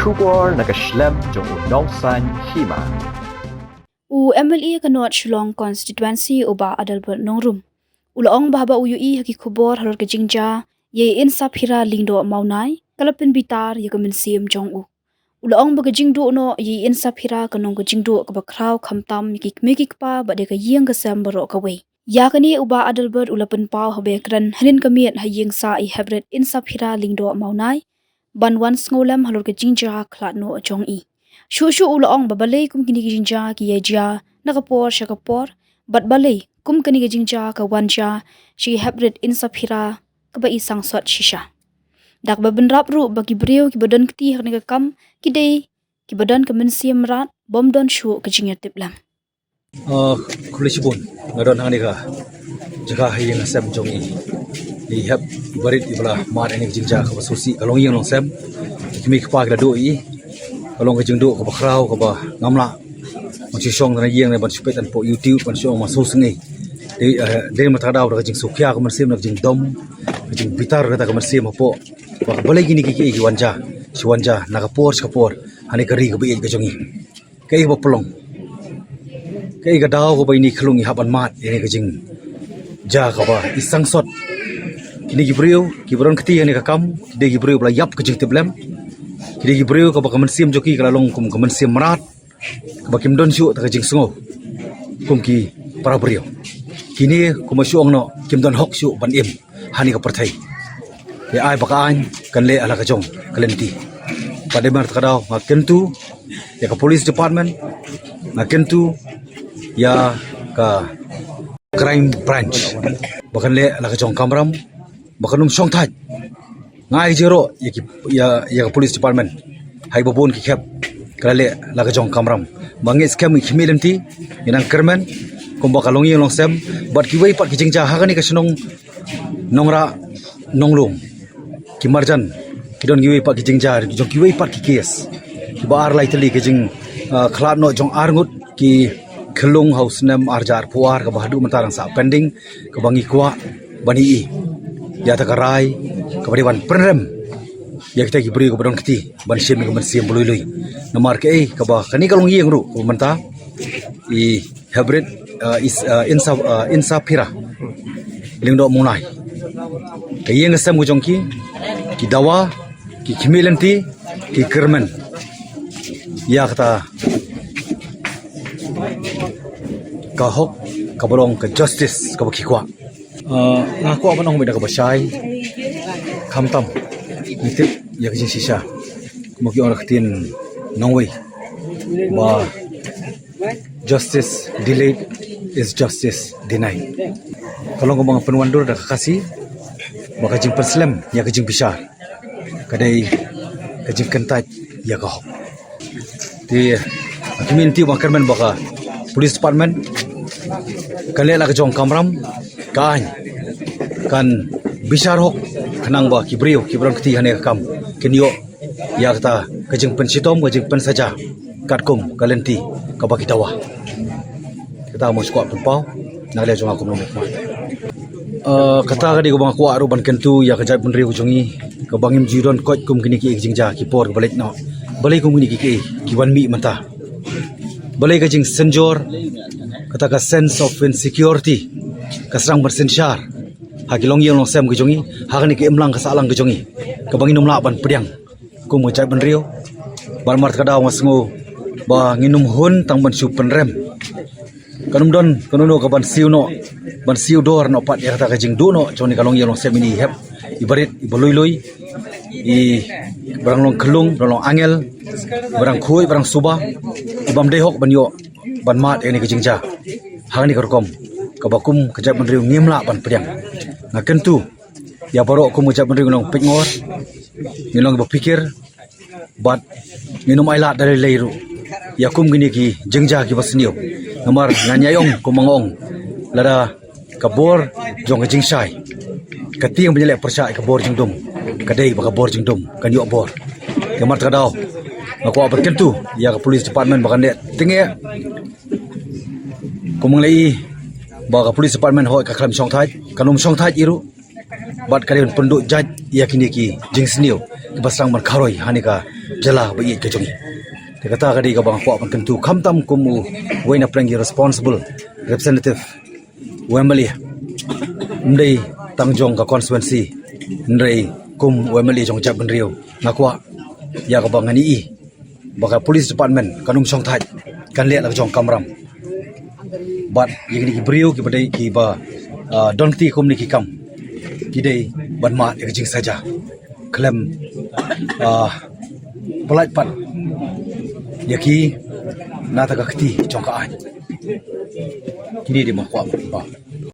Shubor nakaslem jong unongsan hima. MLA kanot Shillong constituency uba Adalbert Nongrum. Ulaong bahaba uyui haki kubor halor ke jingja ye insap hira lingdo maunai kalapin bitar ye kemin sim jong u. Ulaong baga jingdu no ye insap hira kanong ke jingdu ke bakraw khamtam mikik pa bade ke yeng kesam baro kawe. Yakani uba Adalbert ulapin pau habe kran hanin kamiat hayeng sa I habret insap hira lingdo maunai banwan ngolem halor ke jingja klat no jong I. Shushu ulaong babalay kum kini jinja ki yajia nakapor shakapor bat balay kum kini jinja ka wanja shi habrit insapira ka ba isang sot shisha dak babenrap ru bagi brio ki badan kti hak ni kam ki dei ki badan ka mensiam rat bom don shu ka jinga tiplam Kulisibun ngadon hang ni ka jaga hayeng sem jongi li hab barit ibla mar ini jinja ka basusi kalong yeng long sem kimi ka pa doi kalong kejeng duk ke bakrau ke bah ngamla macam song dan yang ban supet dan po YouTube ban song masuk sengi dia mata dau kejeng sukia ke mersim kejeng dom kejeng bitar kata ke mersim po bah boleh gini kiki wanja si wanja nakapor skapor hani keri ke bi ke jongi ke ba pelong ke ga dau ke ba ini kelungi haban mat ini kejeng ja ke bah isang sot kini gibriu gibron keti hani kakam dia gibriu bla yap kejeng tiblem kini gibriu ka baka mensim joki kala long kum ka mensim marat ka bakim don syu ta jing sungo kum ki para brio kini kum syuong no kim don hok syu ban im hani ka perthai ya ai baka an kan le ala ka jong kalenti pada mar ta daw ma kentu ya ka police department ma kentu ya ka crime branch bakan le ala ka jong kamram bakanum song thaj ngai jero ya police department hai babon ki khap kale laga jong kamram bangi scam khimilem ti inang kermen komba kalongi long sem bat ki wei pat ki jingja ha ni ka snong nongra nonglum ki marjan ki don ki wei pat ki jingja jong ki wei pat ki kes ki bar lai tali ki jing khlat no jong arngut ki khelung house nam arjar puar ka bahdu mentarang sa pending ka bangi kwa bani I ya takarai kabari ban penrem ya kita gibri ko badon kiti ban sim ko man sim bului namar ke ka ba kani kalong yeng ru ko manta I hybrid insa pira lingdo munai ke yeng sam ko jongki ki dawa ki khimilenti ki kermen ya kata ka hok ka bolong ka justice ka bakikwa ngaku apa nong beda ka basai kamtam nitip ya kejing sisa mungkin orang ketin nongway ba justice delayed is justice denied kalau ngomong penwandur dah kasih ba kejing perslem ya kejing besar kadai kejing kentat ya kau di community makan men baka police department kalian lah kejong kamram kan besar hok kenang ba kibrio kibron keti hane kam kenyo ya kata kejeng pensitom kejeng pen saja katkum kalenti ka ba kitawa kita mo squat pau nale jong aku nomok ma kata ka di ko bang ko aru ban kentu ya kejai penriu jongi ka bangim jidon kot kum kini ki kejeng ja kipor balik no balik kum kini ki kiwan mi menta balik kejeng senjor kata ka sense of insecurity kasrang bersensyar hakilong yeng long sem kejongi hakani ke emlang kasalang kejongi kabangin umla ban pediang ku mo jai benrio ban mart kada wasngo ba nginum hun tang ban su penrem kanum don kanuno ka ban siu dor no pat ya kata kajing du no joni kalong yeng long sem ini hep ibarit iboloi I barang long kelung barang long angel barang khui barang suba ibam dehok ban yo ban mat ini kejing ja hakani karkom kabakum kejap menriu ngimla ban pediang ngaken tu ya baru aku mengucap menriu nong pengor nilong berpikir bat minum ailat dari leiru ya kum gini ki jengja ki basniu nomor nganyayong kumangong lada kabor jong jingsai katiang penyelek persai kabor jengdum kadai bakabor jengdum kan yo bor kamar kadau aku apa kentu ya ke police department bakan dek tinggi kumenglei baga police department hoi ka kram song thai kanum song thai iru bat kalian penduk jaj yakini ki jing sniu basrang man kharoi hanika jala ba i ke jongi te kata ka di ka bang ko pan kentu khamtam kumu waina prangi responsible representative Wembley ndai tangjong ka constituency ndai kum Wembley jong jab benriu ngakwa ya ka bang ani i baka police department kanum song thai kan le la jong kamram bat yini ki brio ki badai ki ba dongti kum ni ki kam ki dei ban ma ek jing saja klem polite pat yaki nata ka khti jong ka ai kini di ma kwa ba